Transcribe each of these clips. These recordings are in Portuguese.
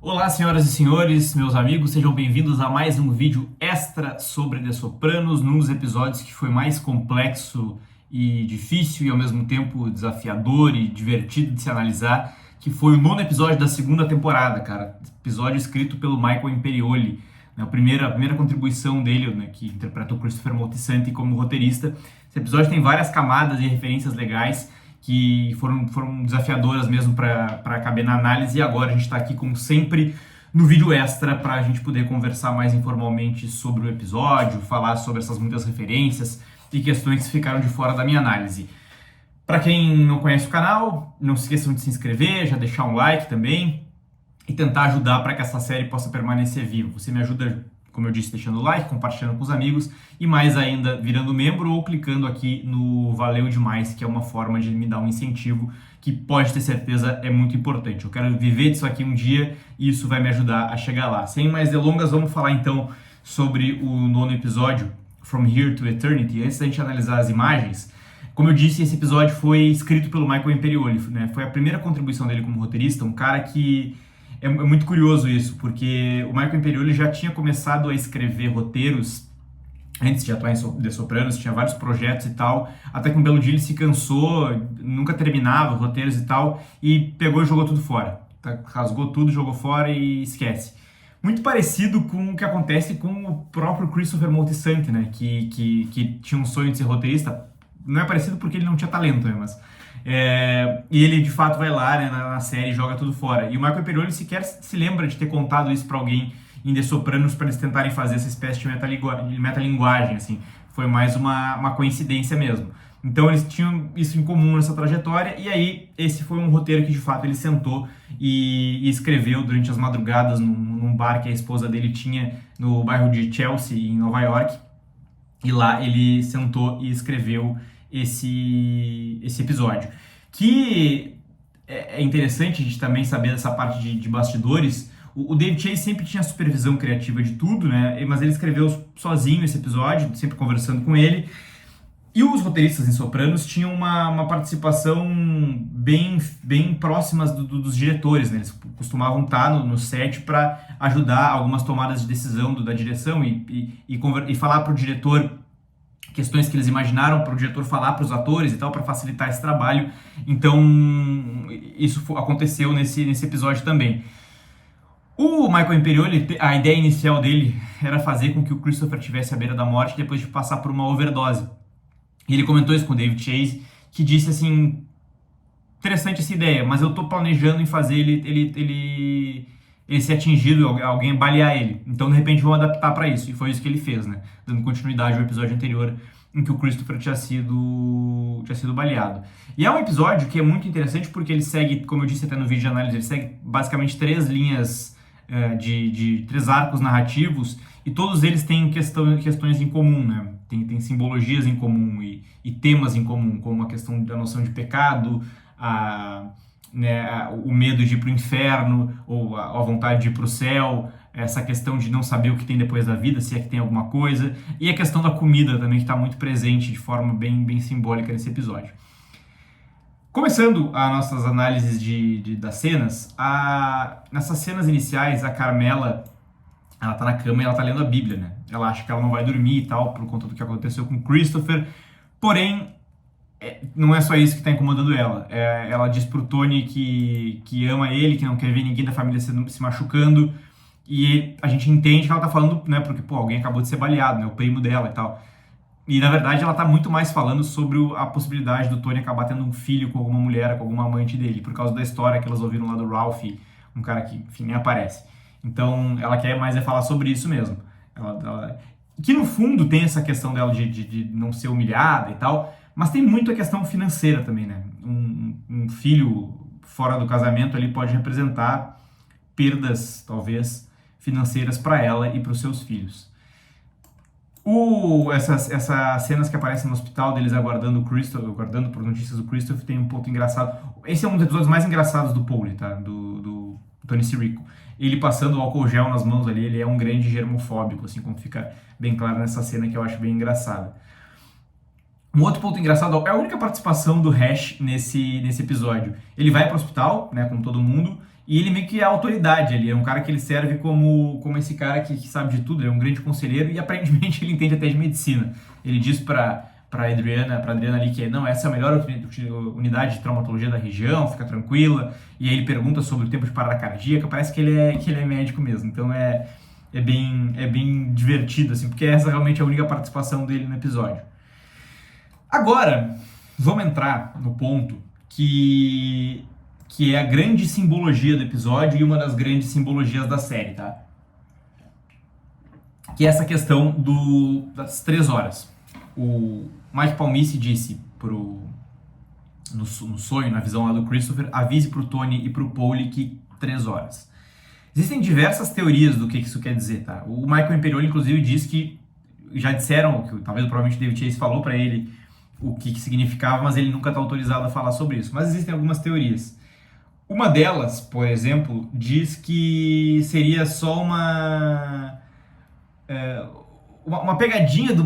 Olá, senhoras e senhores, meus amigos, sejam bem-vindos a mais um vídeo extra sobre The Sopranos, num dos episódios que foi mais complexo e difícil e ao mesmo tempo desafiador e divertido de se analisar, que foi o nono episódio da segunda temporada, cara. Episódio escrito pelo Michael Imperioli, né, a primeira contribuição dele, né, que interpretou Christopher Moltisanti como roteirista. Esse episódio tem várias camadas e referências legais que foram desafiadoras mesmo para caber na análise, e agora a gente está aqui, como sempre, no vídeo extra para a gente poder conversar mais informalmente sobre o episódio, falar sobre essas muitas referências e questões que ficaram de fora da minha análise. Para quem não conhece o canal, não se esqueçam de se inscrever, já deixar um like também e tentar ajudar para que essa série possa permanecer viva. Você me ajuda, como eu disse, deixando o like, compartilhando com os amigos e mais ainda virando membro ou clicando aqui no Valeu Demais, que é uma forma de me dar um incentivo que pode ter certeza é muito importante. Eu quero viver disso aqui um dia e isso vai me ajudar a chegar lá. Sem mais delongas, vamos falar então sobre o nono episódio, From Here to Eternity. Antes da gente analisar as imagens, como eu disse, esse episódio foi escrito pelo Michael Imperioli, né? Foi a primeira contribuição dele como roteirista, um cara que é muito curioso isso, porque o Michael Imperioli já tinha começado a escrever roteiros antes de atuar em The Sopranos, tinha vários projetos e tal, até que um belo dia ele se cansou, nunca terminava roteiros e tal, e pegou e jogou tudo fora. Rasgou tudo, jogou fora e esquece. Muito parecido com o que acontece com o próprio Christopher Moltisanti, né, que tinha um sonho de ser roteirista. Não é parecido porque ele não tinha talento, né, mas... e ele de fato vai lá, né, na série e joga tudo fora. E o Michael Imperioli sequer se lembra de ter contado isso para alguém em The Sopranos para eles tentarem fazer essa espécie de metalinguagem, assim. Foi mais uma coincidência mesmo. Então eles tinham isso em comum nessa trajetória, e aí esse foi um roteiro que de fato ele sentou e escreveu durante as madrugadas num bar que a esposa dele tinha no bairro de Chelsea, em Nova York. E lá ele sentou e escreveu esse episódio. Que é interessante a gente também saber dessa parte de bastidores. O David Chase sempre tinha a supervisão criativa de tudo, né? Mas ele escreveu sozinho esse episódio, sempre conversando com ele. E os roteiristas em Sopranos tinham uma participação bem próximas dos diretores, né? Eles costumavam estar no set para ajudar algumas tomadas de decisão da direção e falar para o diretor questões que eles imaginaram, para o diretor falar para os atores e tal, para facilitar esse trabalho. Então, isso aconteceu nesse episódio também. O Michael Imperioli, a ideia inicial dele era fazer com que o Christopher estivesse à beira da morte depois de passar por uma overdose. E ele comentou isso com o David Chase, que disse assim, interessante essa ideia, mas eu estou planejando em fazer ele ser atingido, alguém balear ele. Então, de repente, vou adaptar para isso. E foi isso que ele fez, né? Dando continuidade ao episódio anterior, em que o Christopher tinha sido baleado. E é um episódio que é muito interessante porque ele segue, como eu disse até no vídeo de análise, ele segue basicamente três linhas de três arcos narrativos, e todos eles têm questões em comum, né? Tem simbologias em comum e temas em comum, como a questão da noção de pecado, o medo de ir para o inferno, ou a vontade de ir para o céu, essa questão de não saber o que tem depois da vida, se é que tem alguma coisa, e a questão da comida também, que está muito presente de forma bem simbólica nesse episódio. Começando as nossas análises das cenas, nessas cenas iniciais, a Carmela, ela tá na cama e ela tá lendo a Bíblia, né? Ela acha que ela não vai dormir e tal, por conta do que aconteceu com Christopher, porém, não é só isso que está incomodando ela. Ela diz pro Tony que ama ele, que não quer ver ninguém da família se machucando, e a gente entende que ela tá falando, né, porque, alguém acabou de ser baleado, né, o primo dela e tal. E, na verdade, ela tá muito mais falando sobre a possibilidade do Tony acabar tendo um filho com alguma mulher, com alguma amante dele, por causa da história que elas ouviram lá do Ralph, um cara que, enfim, nem aparece. Então, ela quer mais falar sobre isso mesmo. Que, no fundo, tem essa questão dela de não ser humilhada e tal, mas tem muito a questão financeira também, né? Um filho fora do casamento ali pode representar perdas, talvez, financeiras para ela e para os seus filhos. Essas cenas que aparecem no hospital deles aguardando por notícias do Christopher, tem um ponto engraçado. Esse é um dos episódios mais engraçados do Paulie, tá? Do Tony Sirico. Ele passando o álcool gel nas mãos ali, ele é um grande germofóbico, assim, como fica bem claro nessa cena, que eu acho bem engraçada. Um outro ponto engraçado é a única participação do Hash nesse episódio. Ele vai para o hospital, né, como todo mundo, E ele meio que é a autoridade ali, é um cara que ele serve como esse cara que sabe de tudo, ele é um grande conselheiro e aparentemente ele entende até de medicina. Ele diz para Adriana ali que não, essa é a melhor unidade de traumatologia da região, fica tranquila. E aí ele pergunta sobre o tempo de parada cardíaca, parece que ele é médico mesmo. Então é bem divertido, assim, porque essa realmente é a única participação dele no episódio. Agora, vamos entrar no ponto que é a grande simbologia do episódio e uma das grandes simbologias da série, tá? Que é essa questão das 3 horas. O Mike Palmice disse no sonho, na visão lá do Christopher, avise pro Tony e pro Paulie que 3 horas. Existem diversas teorias do que isso quer dizer, tá? O Michael Imperioli, inclusive, diz que já disseram, que talvez provavelmente o David Chase falou para ele o que significava, mas ele nunca está autorizado a falar sobre isso. Mas existem algumas teorias. Uma delas, por exemplo, diz que seria só uma pegadinha do...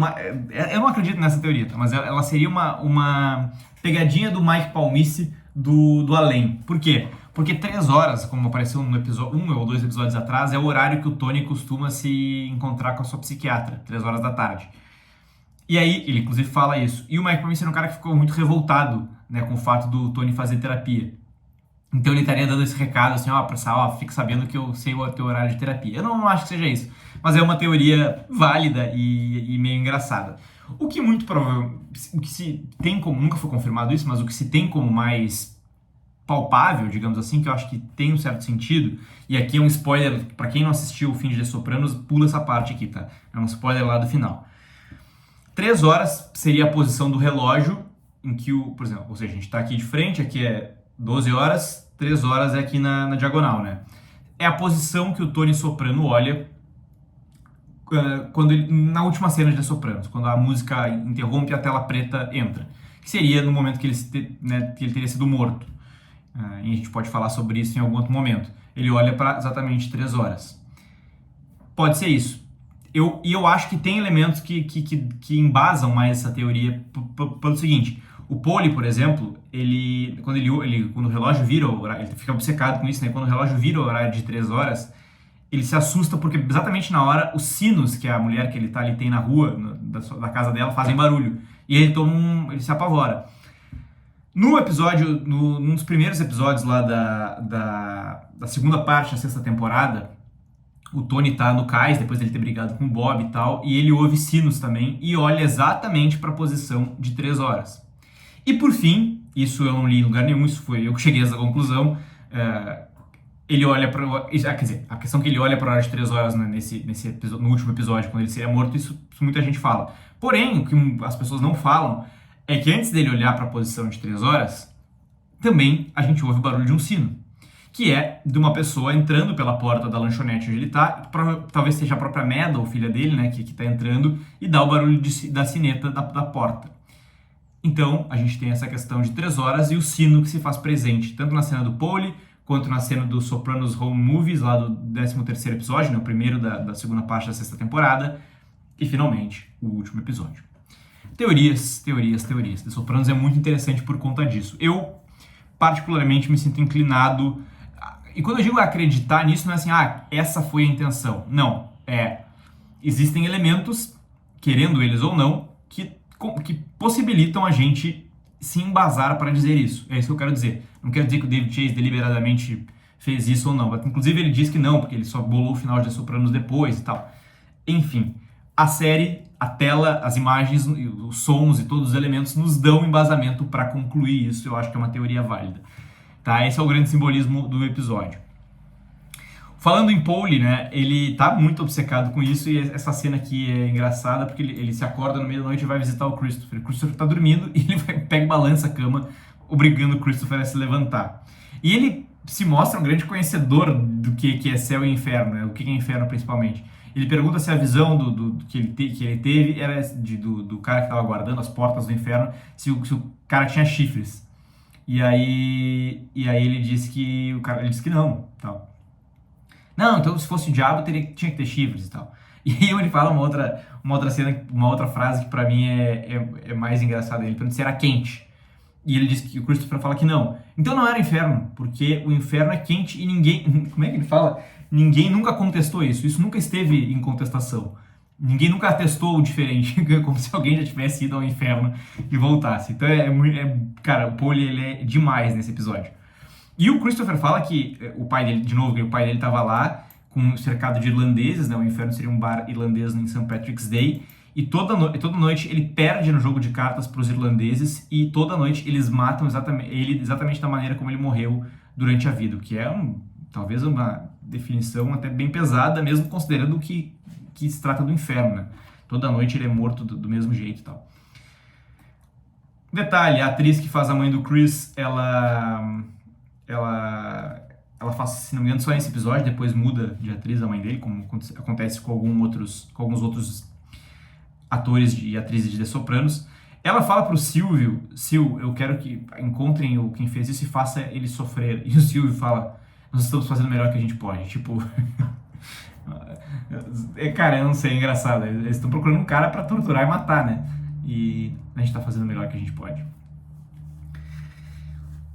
Eu não acredito nessa teoria, tá? Mas ela seria uma pegadinha do Mike Palmice do além. Por quê? Porque 3 horas, como apareceu no episódio 1 ou 2 episódios atrás, é o horário que o Tony costuma se encontrar com a sua psiquiatra, 3 horas da tarde. E aí, ele inclusive fala isso. E o Mike Palmice era um cara que ficou muito revoltado, né, com o fato do Tony fazer terapia. Então ele estaria dando esse recado assim, fique sabendo que eu sei o teu horário de terapia. Eu não acho que seja isso, mas é uma teoria válida e meio engraçada. O que muito provável, o que se tem como, nunca foi confirmado isso, mas o que se tem como mais palpável, digamos assim, que eu acho que tem um certo sentido, e aqui é um spoiler, pra quem não assistiu o fim de The Sopranos, pula essa parte aqui, tá? É um spoiler lá do final. 3 horas seria a posição do relógio em que por exemplo, ou seja, a gente tá aqui de frente, aqui é 12 horas, 3 horas é aqui na diagonal, né? É a posição que o Tony Soprano olha na última cena de The Sopranos, quando a música interrompe e a tela preta entra, que seria no momento que ele teria sido morto. E a gente pode falar sobre isso em algum outro momento. Ele olha para exatamente 3 horas. Pode ser isso. Eu acho que tem elementos que embasam mais essa teoria pelo seguinte. O Paulie, por exemplo, quando o relógio vira o horário, ele fica obcecado com isso, né? Quando o relógio vira o horário de 3 horas, ele se assusta porque exatamente na hora os sinos que a mulher que ele tá ali tem na rua, da casa dela, fazem barulho. E ele ele se apavora. No episódio, num dos primeiros episódios lá da segunda parte da 6ª temporada, o Tony tá no cais, depois dele ter brigado com o Bob e tal, e ele ouve sinos também e olha exatamente para a posição de 3 horas. E por fim, isso eu não li em lugar nenhum, isso foi eu que cheguei a essa conclusão, ele olha para... Quer dizer, a questão que ele olha para a hora de 3 horas, né, nesse episódio, no último episódio, quando ele seria morto, isso muita gente fala. Porém, o que as pessoas não falam é que antes dele olhar para a posição de 3 horas, também a gente ouve o barulho de um sino, que é de uma pessoa entrando pela porta da lanchonete onde ele tá, talvez seja a própria Meadow, filha dele, né, que tá entrando, e dá o barulho da sineta da porta. Então, a gente tem essa questão de 3 horas e o sino que se faz presente, tanto na cena do Paulie, quanto na cena do Sopranos Home Movies, lá do 13º episódio, né, o primeiro da segunda parte da 6ª temporada, e finalmente, o último episódio. Teorias. The Sopranos é muito interessante por conta disso. Eu, particularmente, me sinto inclinado... E quando eu digo acreditar nisso, não é assim, essa foi a intenção. Não, existem elementos, querendo eles ou não, que possibilitam a gente se embasar para dizer isso. É isso que eu quero dizer. Não quero dizer que o David Chase deliberadamente fez isso ou não. Inclusive ele diz que não, porque ele só bolou o final de The Sopranos depois e tal. Enfim, a série, a tela, as imagens, os sons e todos os elementos nos dão embasamento para concluir isso. Eu acho que é uma teoria válida. Tá? Esse é o grande simbolismo do episódio. Falando em Paulie, né, ele tá muito obcecado com isso e essa cena aqui é engraçada porque ele se acorda no meio da noite e vai visitar o Christopher. O Christopher tá dormindo e ele pega e balança a cama, obrigando o Christopher a se levantar. E ele se mostra um grande conhecedor do que é céu e inferno, né, o que é inferno principalmente. Ele pergunta se a visão que ele teve era do cara que estava guardando as portas do inferno, se o cara tinha chifres. E aí ele disse que ele disse que não, tal. Não, então se fosse o diabo tinha que ter chifres e tal. E aí ele fala uma outra cena, uma outra frase que pra mim é mais engraçada. Ele pergunta se era quente. E ele diz que o Christopher fala que não. Então não era inferno, porque o inferno é quente e ninguém... Como é que ele fala? Ninguém nunca contestou isso. Isso nunca esteve em contestação. Ninguém nunca testou o diferente, como se alguém já tivesse ido ao inferno e voltasse. Então cara, o Paulie, ele é demais nesse episódio. E o Christopher fala que o pai dele, de novo, o pai dele estava lá com um cercado de irlandeses, né? O inferno seria um bar irlandês em St. Patrick's Day. E toda noite ele perde no jogo de cartas para os irlandeses e toda noite eles matam exatamente da maneira como ele morreu durante a vida, o que é talvez uma definição até bem pesada, mesmo considerando que se trata do inferno, né? Toda noite ele é morto do mesmo jeito e tal. Detalhe, a atriz que faz a mãe do Chris, ela faz, se não me engano, só nesse episódio, depois muda de atriz a mãe dele, como acontece com alguns outros atores e atrizes de The Sopranos. Ela fala pro Silvio, eu quero que encontrem quem fez isso e faça ele sofrer. E o Silvio fala, nós estamos fazendo o melhor que a gente pode. Tipo, cara, eu não sei, é engraçado. Eles estão procurando um cara pra torturar e matar, né? E a gente tá fazendo o melhor que a gente pode.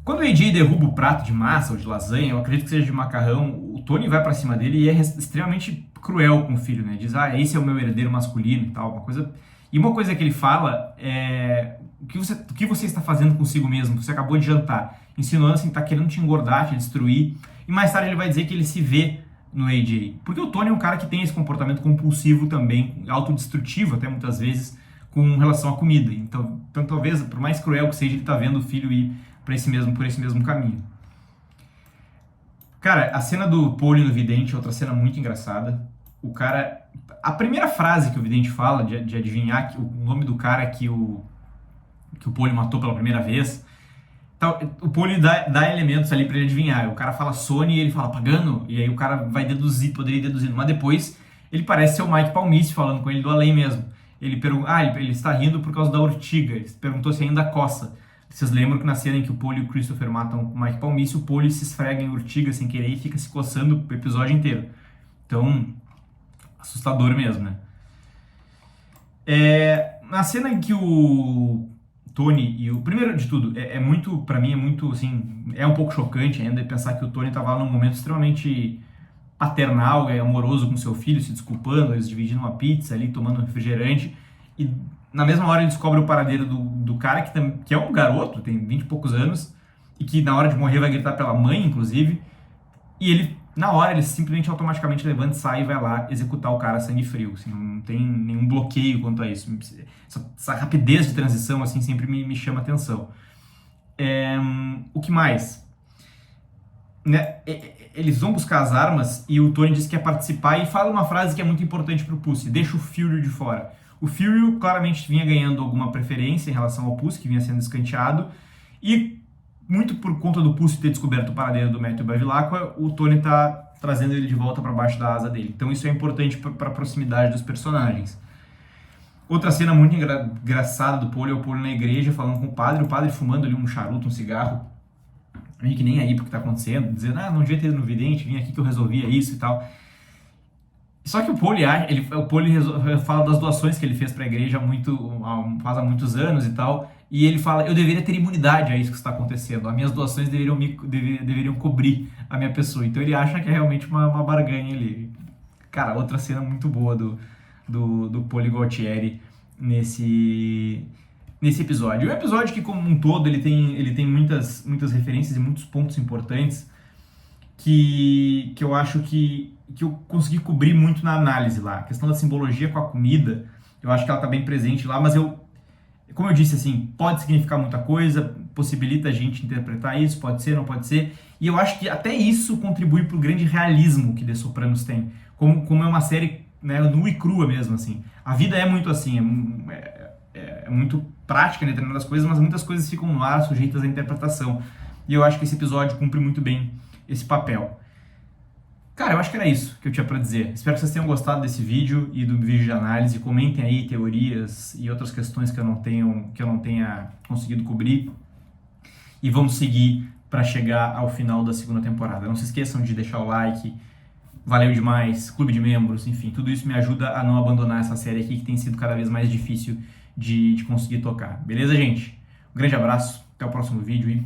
Quando o AJ derruba o prato de massa ou de lasanha, eu acredito que seja de macarrão, o Tony vai pra cima dele e é extremamente cruel com o filho, né? Diz, esse é o meu herdeiro masculino e tal, uma coisa... E uma coisa que ele fala é o que você está fazendo consigo mesmo, você acabou de jantar, insinuando assim, tá querendo te engordar, te destruir, e mais tarde ele vai dizer que ele se vê no AJ. Porque o Tony é um cara que tem esse comportamento compulsivo também, autodestrutivo até muitas vezes, com relação à comida. Então talvez, por mais cruel que seja, ele tá vendo o filho ir por esse mesmo caminho. Cara, a cena do Paulie no vidente é outra cena muito engraçada. O cara... A primeira frase que o vidente fala, de adivinhar que o nome do cara que o Paulie matou pela primeira vez, então, o Paulie dá elementos ali pra ele adivinhar. O cara fala Sony e ele fala Pagano, e aí o cara vai poderia ir deduzindo. Mas depois ele parece ser o Mike Palmice falando com ele do além mesmo. Ele está rindo por causa da urtiga. Ele perguntou se ainda coça. Vocês lembram que na cena em que o Paulie e o Christopher matam o Mike Palmice, o Paulie se esfrega em urtiga sem querer e fica se coçando o episódio inteiro. Então, assustador mesmo, né? Na cena em que o Tony e o... Primeiro de tudo, pra mim é muito, assim, é um pouco chocante ainda pensar que o Tony estava num momento extremamente paternal e amoroso com seu filho, se desculpando, eles dividindo uma pizza ali, tomando um refrigerante, e na mesma hora ele descobre o paradeiro do cara, que é um garoto, tem 20 e poucos anos, e que na hora de morrer vai gritar pela mãe, inclusive, e ele, na hora, ele simplesmente automaticamente levanta, sai e vai lá executar o cara a sangue frio, assim, não tem nenhum bloqueio quanto a isso. Essa rapidez de transição, assim, sempre me chama atenção. O que mais? Né? Eles vão buscar as armas e o Tony diz que quer participar e fala uma frase que é muito importante pro Pussy, deixa o Fury de fora. O Fury claramente vinha ganhando alguma preferência em relação ao Pussy, que vinha sendo escanteado, e muito por conta do Pussy ter descoberto o paradeiro do Matthew Bevilacqua, o Tony tá trazendo ele de volta para baixo da asa dele. Então isso é importante para a proximidade dos personagens. Outra cena muito engraçada do Paulie é o Paulie na igreja falando com o padre fumando ali um charuto, um cigarro, meio que nem aí pro que tá acontecendo, dizendo, não devia ter ido no vidente, vim aqui que eu resolvia isso e tal. Só que o Paulie fala das doações que ele fez para a igreja faz há muitos anos e tal, e ele fala, eu deveria ter imunidade a isso que está acontecendo, as minhas doações deveriam cobrir a minha pessoa. Então ele acha que é realmente uma barganha ali. Cara, outra cena muito boa do Paulie Gualtieri nesse episódio. Um episódio que, como um todo, ele tem muitas referências e muitos pontos importantes que eu acho que eu consegui cobrir muito na análise lá. A questão da simbologia com a comida, eu acho que ela está bem presente lá, mas como eu disse, assim, pode significar muita coisa, possibilita a gente interpretar isso, pode ser, não pode ser, e eu acho que até isso contribui para o grande realismo que The Sopranos tem, como é uma série, né, nua e crua mesmo, assim. A vida é muito assim, é muito prática em determinadas coisas, mas muitas coisas ficam no ar, sujeitas à interpretação, e eu acho que esse episódio cumpre muito bem esse papel. Cara, eu acho que era isso que eu tinha para dizer. Espero que vocês tenham gostado desse vídeo e do vídeo de análise. Comentem aí teorias e outras questões que eu não tenha conseguido cobrir. E vamos seguir para chegar ao final da segunda temporada. Não se esqueçam de deixar o like. Valeu demais. Clube de membros, enfim. Tudo isso me ajuda a não abandonar essa série aqui que tem sido cada vez mais difícil de conseguir tocar. Beleza, gente? Um grande abraço. Até o próximo vídeo e